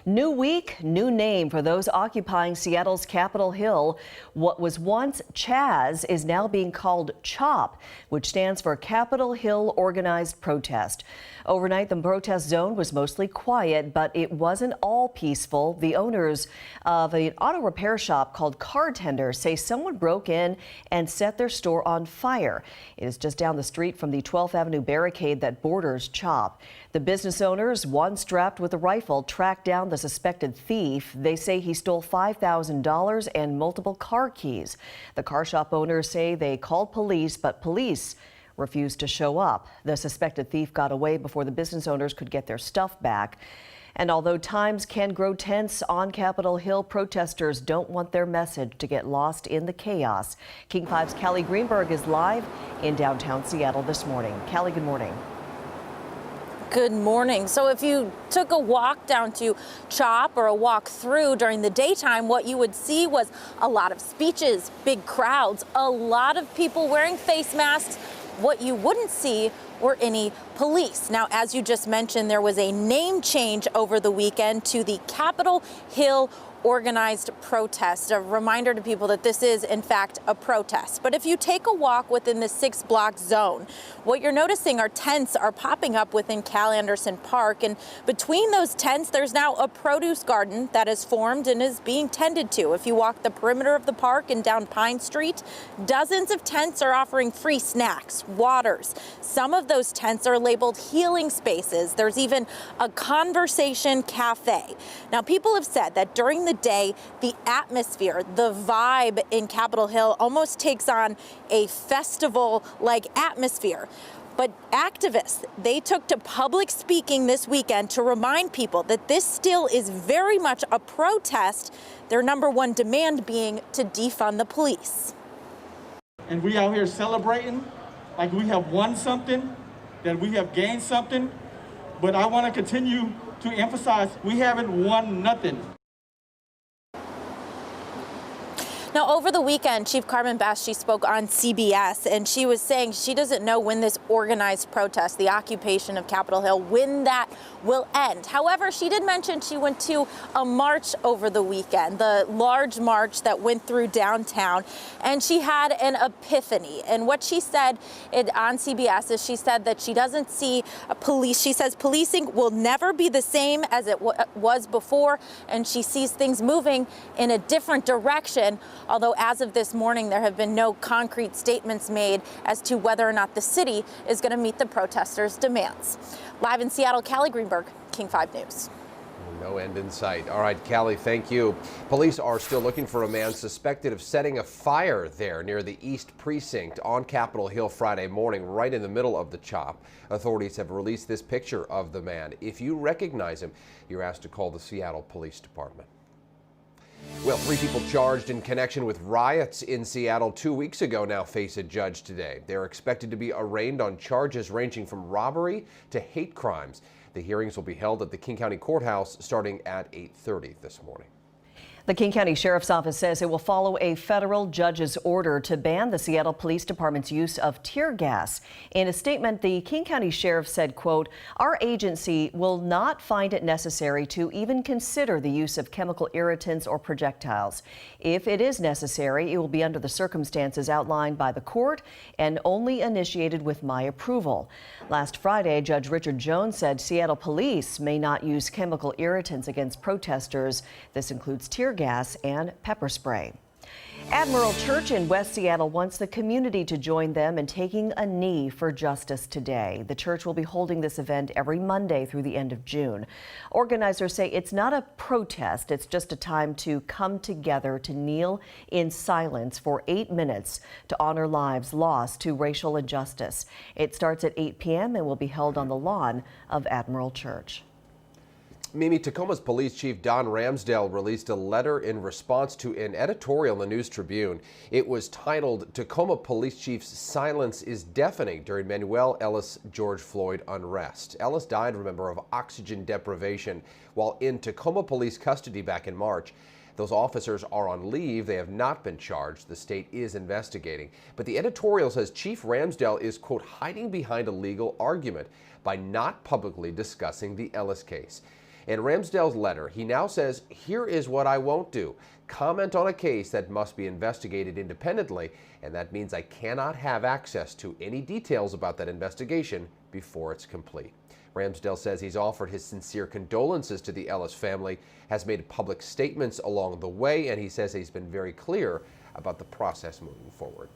New week, new name for those occupying Seattle's Capitol Hill. What was once Chaz is now being called CHOP, which stands for Capitol Hill Organized Protest. Overnight, the protest zone was mostly quiet, but it wasn't all peaceful. The owners of an auto repair shop called Car Tender say someone broke in and set their store on fire. It is just down the street from the 12th Avenue barricade that borders CHOP. The business owners, one strapped with a rifle, tracked down the suspected thief. They say he stole $5,000 and multiple car keys. The car shop owners say they called police, but police refused to show up. The suspected thief got away before the business owners could get their stuff back. And although times can grow tense on Capitol Hill, protesters don't want their message to get lost in the chaos. King 5's Callie Greenberg is live in downtown Seattle this morning. Callie, good morning. Good morning. So if you took a walk down to CHOP or a walk through during the daytime, what you would see was a lot of speeches, big crowds, a lot of people wearing face masks. What you wouldn't see were any police. Now, as you just mentioned, there was a name change over the weekend to the Capitol Hill Organized Protest. A reminder to people that this is, in fact, a protest. But if you take a walk within the 6-block zone, what you're noticing are tents are popping up within Cal Anderson Park. And between those tents, there's now a produce garden that is formed and is being tended to. If you walk the perimeter of the park and down Pine Street, dozens of tents are offering free snacks, waters. Some of those tents are labeled healing spaces. There's even a conversation cafe. Now, people have said that during the day, the atmosphere, the vibe in Capitol Hill almost takes on a festival-like atmosphere. But activists, they took to public speaking this weekend to remind people that this still is very much a protest, their number one demand being to defund the police. And we out here celebrating like we have won something, that we have gained something. But I want to continue to emphasize we haven't won nothing. Now, over the weekend, Chief Carmen Bass, she spoke on CBS, and she was saying she doesn't know when this organized protest, the occupation of Capitol Hill, when that will end. However, she did mention she went to a march over the weekend, the large march that went through downtown, and she had an epiphany. And what she said on CBS is she said that she doesn't see police. She says policing will never be the same as it was before, and she sees things moving in a different direction. Although as of this morning, there have been no concrete statements made as to whether or not the city is going to meet the protesters' demands. Live in Seattle, Callie Greenberg, King 5 News. No end in sight. All right, Callie, thank you. Police are still looking for a man suspected of setting a fire there near the East Precinct on Capitol Hill Friday morning, right in the middle of the CHOP. Authorities have released this picture of the man. If you recognize him, you're asked to call the Seattle Police Department. Well, 3 people charged in connection with riots in Seattle 2 weeks ago now face a judge today. They're expected to be arraigned on charges ranging from robbery to hate crimes. The hearings will be held at the King County Courthouse starting at 8:30 this morning. The King County Sheriff's Office says it will follow a federal judge's order to ban the Seattle Police Department's use of tear gas. In a statement, the King County Sheriff said, quote, "Our agency will not find it necessary to even consider the use of chemical irritants or projectiles. If it is necessary, it will be under the circumstances outlined by the court and only initiated with my approval." Last Friday, Judge Richard Jones said Seattle police may not use chemical irritants against protesters. This includes tear gas and pepper spray. Admiral Church in West Seattle wants the community to join them in taking a knee for justice today. The church will be holding this event every Monday through the end of June. Organizers say it's not a protest, it's just a time to come together to kneel in silence for 8 minutes to honor lives lost to racial injustice. It starts at 8 p.m. and will be held on the lawn of Admiral Church. Mimi, Tacoma's Police Chief Don Ramsdale released a letter in response to an editorial in the News Tribune. It was titled, "Tacoma Police Chief's Silence is Deafening During Manuel Ellis George Floyd Unrest." Ellis died, remember, of oxygen deprivation while in Tacoma police custody back in March. Those officers are on leave. They have not been charged. The state is investigating. But the editorial says Chief Ramsdale is, quote, hiding behind a legal argument by not publicly discussing the Ellis case. In Ramsdale's letter, he now says, "Here is what I won't do. Comment on a case that must be investigated independently, and that means I cannot have access to any details about that investigation before it's complete." Ramsdale says he's offered his sincere condolences to the Ellis family, has made public statements along the way, and he says he's been very clear about the process moving forward.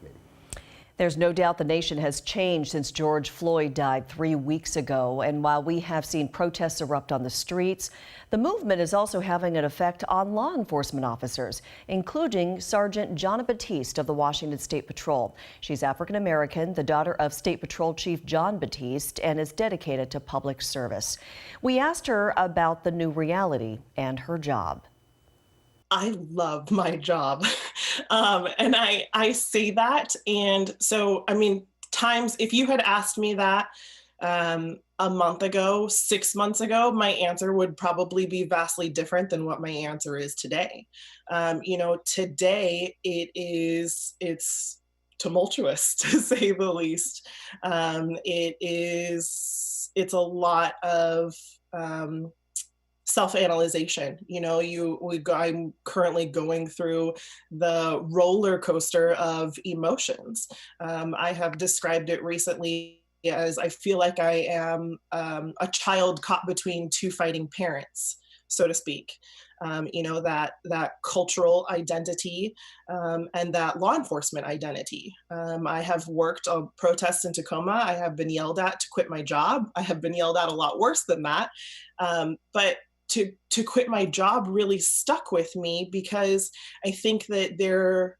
There's no doubt the nation has changed since George Floyd died 3 weeks ago. And while we have seen protests erupt on the streets, the movement is also having an effect on law enforcement officers, including Sergeant Jonna Batiste of the Washington State Patrol. She's African American, the daughter of State Patrol Chief John Batiste, and is dedicated to public service. We asked her about the new reality and her job. I love my job. And I say that. And so, I mean, times, if you had asked me that a month ago, 6 months ago, my answer would probably be vastly different than what my answer is today. Today it's tumultuous, to say the least. It's a lot of self-analyzation. I'm currently going through the roller coaster of emotions. I have described it recently as I feel like I am a child caught between two fighting parents, so to speak. That cultural identity and that law enforcement identity. I have worked on protests in Tacoma. I have been yelled at to quit my job. I have been yelled at a lot worse than that. But to quit my job really stuck with me, because I think that there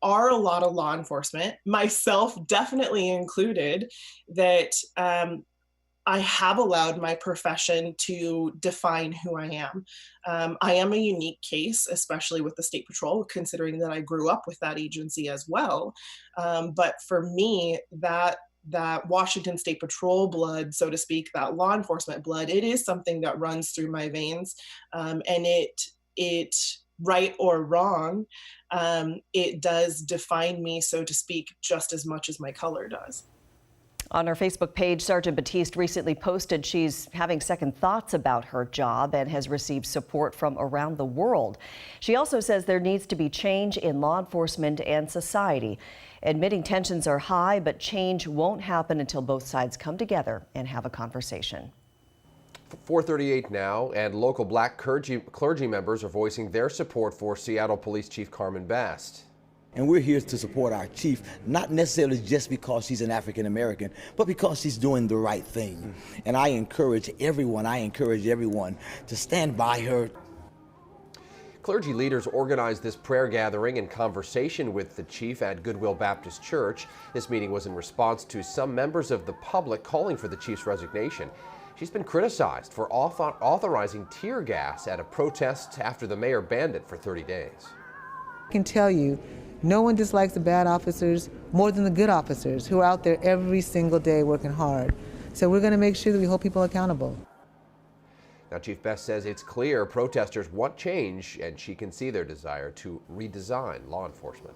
are a lot of law enforcement, myself definitely included, that I have allowed my profession to define who I am. I am a unique case, especially with the State Patrol, considering that I grew up with that agency as well. But for me, that Washington State Patrol blood, so to speak, that law enforcement blood, it is something that runs through my veins. And it, right or wrong, it does define me, so to speak, just as much as my color does. On her Facebook page, Sergeant Batiste recently posted she's having second thoughts about her job and has received support from around the world. She also says there needs to be change in law enforcement and society, admitting tensions are high, but change won't happen until both sides come together and have a conversation. 4:38 now, and local black clergy members are voicing their support for Seattle Police Chief Carmen Bast. And we're here to support our chief, not necessarily just because she's an African American, but because she's doing the right thing. And I encourage everyone to stand by her. Clergy leaders organized this prayer gathering in conversation with the chief at Goodwill Baptist Church. This meeting was in response to some members of the public calling for the chief's resignation. She's been criticized for authorizing tear gas at a protest after the mayor banned it for 30 days. I can tell you, no one dislikes the bad officers more than the good officers who are out there every single day working hard. So we're going to make sure that we hold people accountable. Now, Chief Best says it's clear protesters want change, and she can see their desire to redesign law enforcement.